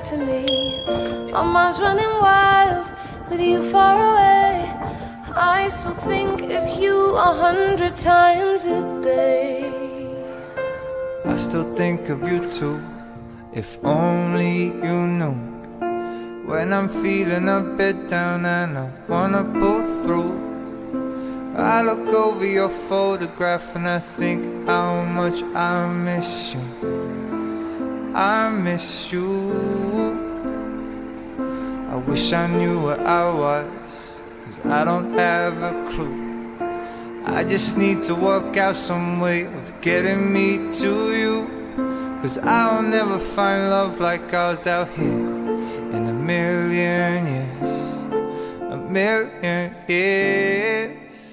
to me. My mind's running wild with you far away. I still think of you 100 times a day. I still think of you too. If only you knew. When I'm feeling a bit down and I wanna pull through, I look over your photograph and I think how much I miss you. I miss you. I wish I knew where I was, 'cause I don't have a clue. I just need to work out some way of getting me to you, 'cause I'll never find love like ours out here in a million years. A million years.